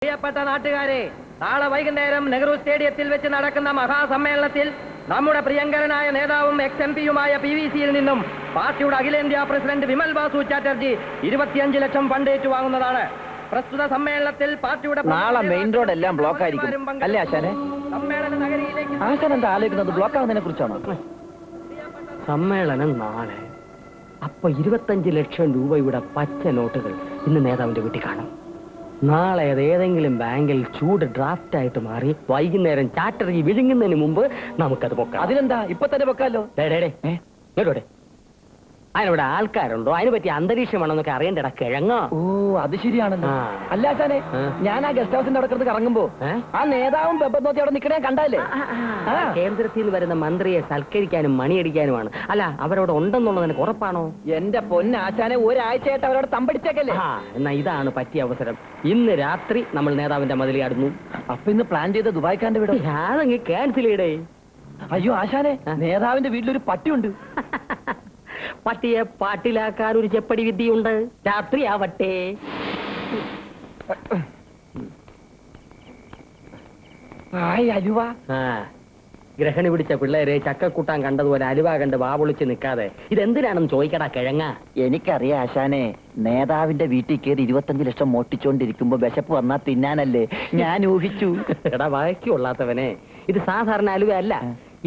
പ്രിയപ്പെട്ട നാട്ടുകാരെ, നാളെ വൈകുന്നേരം നെഹ്റു സ്റ്റേഡിയത്തിൽ വെച്ച് നടക്കുന്ന മഹാസമ്മേളനത്തിൽ നമ്മുടെ പ്രിയങ്കരനായ നേതാവും എക്സ്-എംപിയുമായ PVC-യിൽ നിന്നും പാർട്ടിയുടെ അഖിലേന്ത്യാ പ്രസിഡന്റ് വിമൽ ബാസു ചാറ്റർജി 25 ലക്ഷം ഫണ്ട് ഏറ്റുവാങ്ങുന്നതാണ്. പ്രസ്തുത സമ്മേളനത്തിൽ പാർട്ടിയുടെ നാളെ മെയിൻ റോഡ് എല്ലാം ബ്ലോക്ക് ആയിരിക്കും അല്ലേ ആശാനെ? സമ്മേളന നഗരിയിലേക്ക് ആശാൻ എന്താ ആലോചിക്കുന്നത്? ബ്ലോക്ക് ആവുന്നതിനെ കുറിച്ചാണോ? സമ്മേളനം നാളെ. അപ്പൊ 25 ലക്ഷം രൂപയുടെ പച്ച നോട്ടുകൾ ഇന്ന് നേതാവിന്റെ വീട്ടിൽ കാണും. നാളെ അത് ഏതെങ്കിലും ബാങ്കിൽ ചൂട് ഡ്രാഫ്റ്റ് ആയിട്ട് മാറി വൈകുന്നേരം ചാറ്റർജി വിഴുങ്ങുന്നതിന് മുമ്പ് നമുക്കത് പൊക്കാം. അതിനെന്താ, ഇപ്പൊ തന്നെ പൊക്കാലോ? കേട്ടോടെ, അതിനിവിടെ ആൾക്കാരുണ്ടോ, അതിനെ പറ്റി അന്തരീക്ഷമാണെന്നൊക്കെ അറിയേണ്ടട കിഴങ്ങോ. ഓ, അത് ശരിയാണല്ലോ. അല്ല ആശാനെ, ഞാൻ ആ ഗസ്റ്റ് ഹൗസിന്റെ അവിടെ കിടന്ന് കറങ്ങുമ്പോ ആ നേതാവും ബെബം നോക്കി അവിടെ നിൽക്കണേ കണ്ടല്ലേ? കേന്ദ്രത്തിൽ വരുന്ന മന്ത്രിയെ സൽക്കരിക്കാനും മണിയടിക്കാനുമാണ്. അല്ല, അവരവിടെ ഉണ്ടെന്നുള്ളത് എനിക്ക് ഉറപ്പാണോ? എന്റെ പൊന്നാശാനെ, ഒരാഴ്ചയായിട്ട് അവരോട് തമ്പടിച്ചേക്കല്ലേ? എന്നാ ഇതാണ് പറ്റിയ അവസരം. ഇന്ന് രാത്രി നമ്മൾ നേതാവിന്റെ മതിലിയാടുന്നു. അപ്പൊ ഇന്ന് പ്ലാൻ ചെയ്ത ദുബായ്ക്കാന്റെ വീട് അതെങ്കിൽ ക്യാൻസൽ ചെയ്യടേ. അയ്യോ ആശാനെ, നേതാവിന്റെ വീട്ടിലൊരു പട്ടിയുണ്ട്. പട്ടിയെ പാട്ടിലാക്കാൻ ഒരു ചെപ്പടി വിദ്യയുണ്ട്. രാത്രിയാവട്ടെ. അലുവ. ഗ്രഹണി പിടിച്ച പിള്ളേരെ ചക്കക്കൂട്ടാൻ കണ്ടതുപോലെ അലുവ കണ്ട് വാപൊളിച്ച് നിൽക്കാതെ ഇതെന്തിനാണെന്ന് ചോദിക്കടാ കിഴങ്ങ. എനിക്കറിയാം ആശാനെ, നേതാവിന്റെ വീട്ടിൽ കയറി 25 ലക്ഷം മോട്ടിച്ചോണ്ടിരിക്കുമ്പോ വിശപ്പ് വന്നാ തിന്നാനല്ലേ ഞാൻ ഊഹിച്ചു. എടാ വായിക്ക് കൊള്ളാത്തവനെ, ഇത് സാധാരണ അലുവ അല്ല.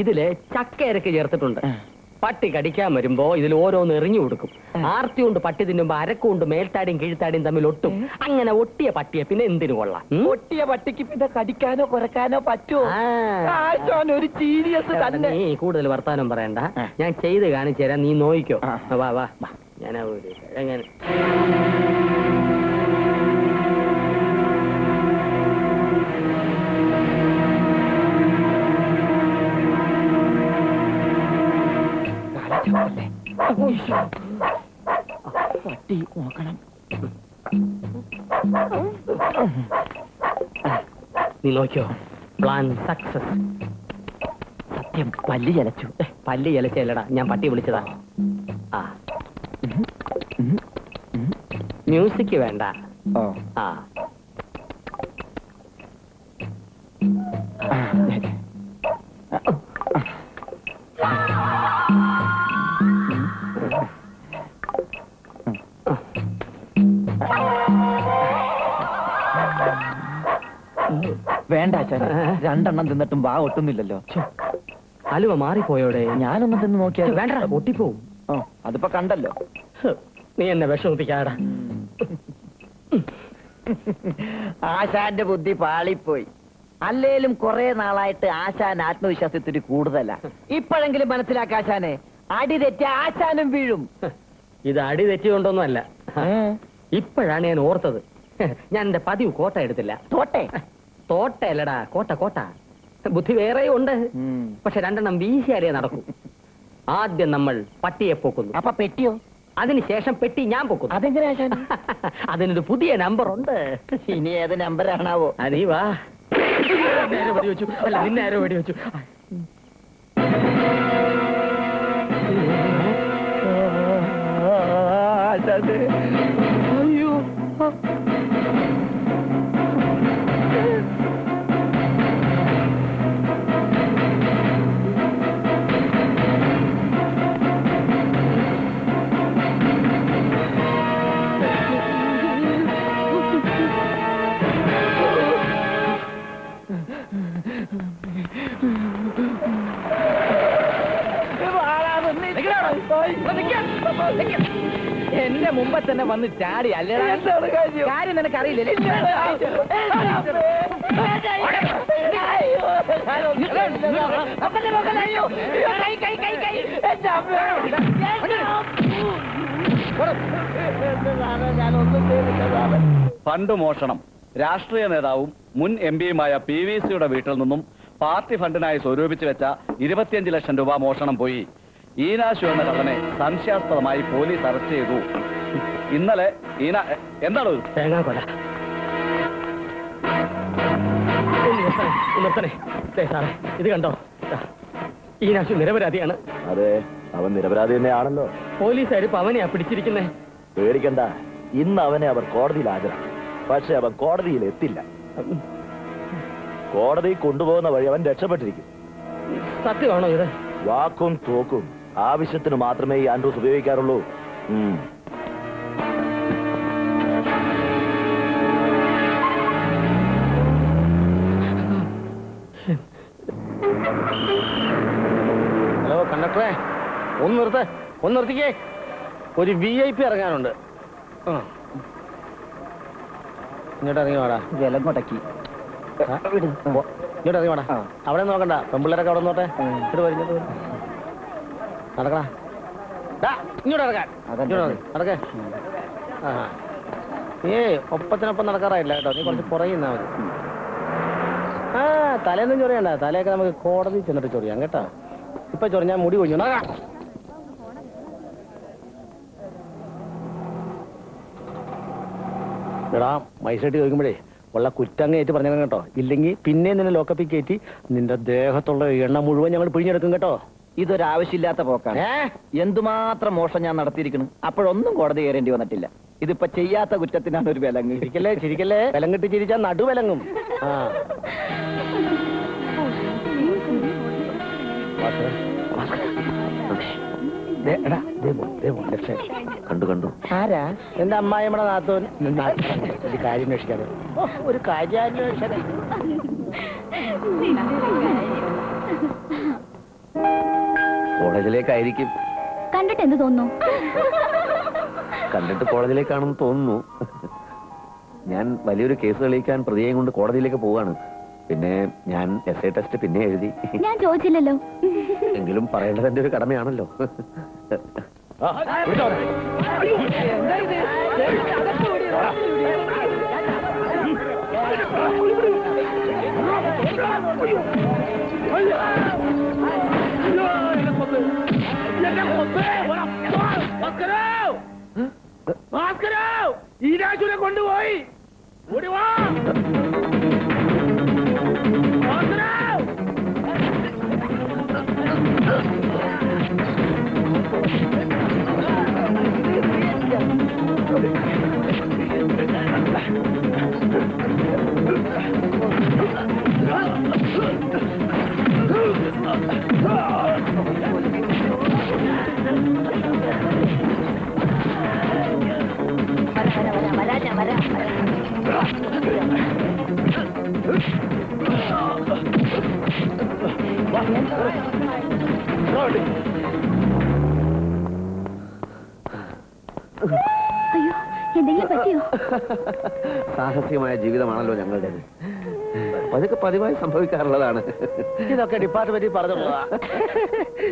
ഇതില് ചക്കയിരക്ക് ചേർത്തിട്ടുണ്ട്. പട്ടി കടിക്കാൻ വരുമ്പോ ഇതിൽ ഓരോന്ന് എറിഞ്ഞു കൊടുക്കും. ആർത്തി കൊണ്ട് പട്ടി തിന്നുമ്പോ അരക്കുകൊണ്ട് മേൽത്താടിയും കീഴ്ത്താടിയും തമ്മിൽ ഒട്ടും. അങ്ങനെ ഒട്ടിയ പട്ടിയെ പിന്നെ എന്തിനു കൊള്ളാം? ഒട്ടിയ പട്ടിക്ക് പിന്നെ കടിക്കാനോ കുറക്കാനോ പറ്റുമോ? ഒരു സീരിയസ് തന്നെ. നീ കൂടുതൽ വർത്താനം പറയണ്ട, ഞാൻ ചെയ്ത് കാണിച്ചു തരാം, നീ നോയിക്കോ. വാ വാ, ഞാൻ എങ്ങനെ പട്ടി നോക്കണം. നീ നോക്കിയോ, പ്ലാൻ സക്സസ്. സത്യം, പല്ല് ചലച്ചു. പല്ല് ചലച്ചല്ലടാ, ഞാൻ പട്ടി വിളിച്ചതാ. മ്യൂസിക് വേണ്ട. വേണ്ട ആശാനെ, 2 എണ്ണം തിന്നിട്ടും വാ ഒട്ടുന്നില്ലല്ലോ. അലുവ മാറിപ്പോയോടെ. ഞാനൊന്നും തിന്ന് നോക്കിയാൽ വേണ്ട, ഒട്ടിപ്പോവും. അതിപ്പോ കണ്ടല്ലോ. നീ എന്നെ വിഷമിപ്പിക്കാടാ. ആശാന്റെ ബുദ്ധി പാളിപ്പോയി. അല്ലേലും കുറെ നാളായിട്ട് ആശാൻ ആത്മവിശ്വാസത്തിന് കൂടുതലാ. ഇപ്പോഴെങ്കിലും മനസ്സിലാക്കാശാനെ, അടി തെറ്റി ആശാനും വീഴും. ഇത് അടി തെറ്റിക്കൊണ്ടൊന്നും അല്ല. ഇപ്പോഴാണ് ഞാൻ ഓർത്തത്. ഞാൻ എന്റെ പതിവ് കോട്ട എടുത്തില്ല. തോട്ടയല്ലടാ, കോട്ട. ബുദ്ധി വേറെ ഉണ്ട്. പക്ഷെ 2 എണ്ണം വീശിയാലേ നടക്കൂ. ആദ്യം നമ്മൾ പട്ടിയെ പൊക്കുന്നു. അപ്പൊ പെട്ടിയോ? അതിനുശേഷം പെട്ടി ഞാൻ പൊക്കുന്നു. അതെങ്ങനെയാ? അതിനൊരു പുതിയ നമ്പർ ഉണ്ട്. ഇനി ഏത് നമ്പറാണാവോ? നീ വാ. വെടിവെച്ചു. അല്ല, നിന്നെ ആരോ വെടിവെച്ചു. അയ്യോ, എന്റെ മുമ്പ് തന്നെ വന്ന് ചാടി അല്ലേ? കാര്യം നിനക്കറിയില്ലേ? ഫണ്ട് മോഷണം. രാഷ്ട്രീയ നേതാവും മുൻ MP-യുമായ PVC-യുടെ വീട്ടിൽ നിന്നും പാർട്ടി ഫണ്ടിനായി സ്വരൂപിച്ചു വെച്ച 25 ലക്ഷം രൂപ മോഷണം പോയി. ഈനാശു എന്ന കള്ളനെ സംശയാസ്പദമായി പോലീസ് അറസ്റ്റ് ചെയ്തു. ഇന്നലെ എന്താണ് തേങ്ങാക്കൊല? ഇത് കണ്ടോ, ഈനാശു നിരപരാധിയാണ്. അതെ, അവൻ നിരപരാധി തന്നെയാണല്ലോ. പോലീസുകാർ അവനെയാ പിടിച്ചിരിക്കുന്നേ. പേടിക്കണ്ട, ഇന്ന് അവനെ അവർ കോടതിയിൽ ഹാജരാക്കും. പക്ഷെ അവൻ കോടതിയിൽ എത്തില്ല. കോടതി കൊണ്ടുപോകുന്ന വഴി അവൻ രക്ഷപ്പെട്ടിരിക്കും. സത്യമാണോ ഇത്? വാക്കും തോക്കും ആവശ്യത്തിന് മാത്രമേ ഈ ആൻഡ്രൂസ് ഉപയോഗിക്കാറുള്ളൂ. ഹലോ കണ്ടക്ടറെ, ഒന്ന് നിർത്തിക്കേ. ഒരു VIP ഇറങ്ങാനുണ്ട്. ഇങ്ങോട്ട് ഇറങ്ങി വാടാ. വില മുടക്കി ഇങ്ങോട്ട് ഇറങ്ങി വാടാ. അവിടെ നോക്കണ്ട, പെമ്പിള്ളേരൊക്കെ അവിടെ നോട്ടെ. ഇങ്ങോട്ട് വരും. നടക്കടാ. ഇങ്ങോട്ട് ഇറങ്ങാൻ. നടക്കേ. ഒപ്പത്തിനൊപ്പം നടക്കാറായില്ല കേട്ടോ. നീ കുറച്ച് പുറകിന്നാ മതി. തലേന്നും ചൊറിയണ്ട. തലയൊക്കെ നമുക്ക് കോടതി ചെന്നിട്ട് ചൊറിയാം കേട്ടോ. ഇപ്പൊ ചൊറിഞ്ഞാൽ മുടി കൊഴിഞ്ഞു. എടാ, മൈസൈറ്റ് ചോദിക്കുമ്പോഴേ ഉള്ള കുറ്റങ്ങ് ഏറ്റ് പറഞ്ഞേക്കണം കേട്ടോ. ഇല്ലെങ്കിൽ പിന്നെ നിന്നെ ലോക്കപ്പിൽ കയറ്റി നിന്റെ ദേഹത്തുള്ള എണ്ണ മുഴുവൻ ഞങ്ങൾ പിഴിഞ്ഞെടുക്കും കേട്ടോ. ഇതൊരാവശ്യമില്ലാത്ത പോക്കാണ്. എന്തുമാത്രം മോശം ഞാൻ നടത്തിയിരിക്കുന്നു. അപ്പോഴൊന്നും കോടതി കയറേണ്ടി വന്നിട്ടില്ല. ഇതിപ്പോ ചെയ്യാത്ത കുറ്റത്തിനാണ് ഒരു വിലങ്ങ്. ചിരിക്കല്ലേ. വിലങ്ങിട്ട് ചിരിച്ചാൽ നടുവിലങ്ങും. കണ്ടു ആരാ? എന്റെ അമ്മായിമ്മടെ നാത്തോൻ. ഒരു കാര്യം അന്വേഷിക്കാതെ. ഒരു കാര്യം അന്വേഷിക്കാതെ. കോളേജിലേക്കായിരിക്കും. കണ്ടിട്ട് എന്ത് തോന്നുന്നു? കണ്ടിട്ട് കോളേജിലേക്കാണെന്ന് തോന്നുന്നു. ഞാൻ വലിയൊരു കേസ് തെളിയിക്കാൻ പ്രതിയെയും കൊണ്ട് കോടതിയിലേക്ക് പോവാണ്. പിന്നെ ഞാൻ essay ടെസ്റ്റ് പിന്നെ എഴുതി. ഞാൻ ചോദിച്ചില്ലല്ലോ. എങ്കിലും പറയേണ്ടത് എന്റെ ഒരു കടമയാണല്ലോ. ഈരാശുരെ കൊണ്ടുപോയി. അയ്യോ, എന്തെങ്കിലും പറ്റിയോ? സാഹസികമായ ജീവിതമാണല്ലോ ഞങ്ങളുടേത്. അതൊക്കെ പതിവായി സംഭവിക്കാറുള്ളതാണ്. ഇതൊക്കെ ഡിപ്പാർട്ട്മെന്റിൽ പറഞ്ഞുള്ളതാ.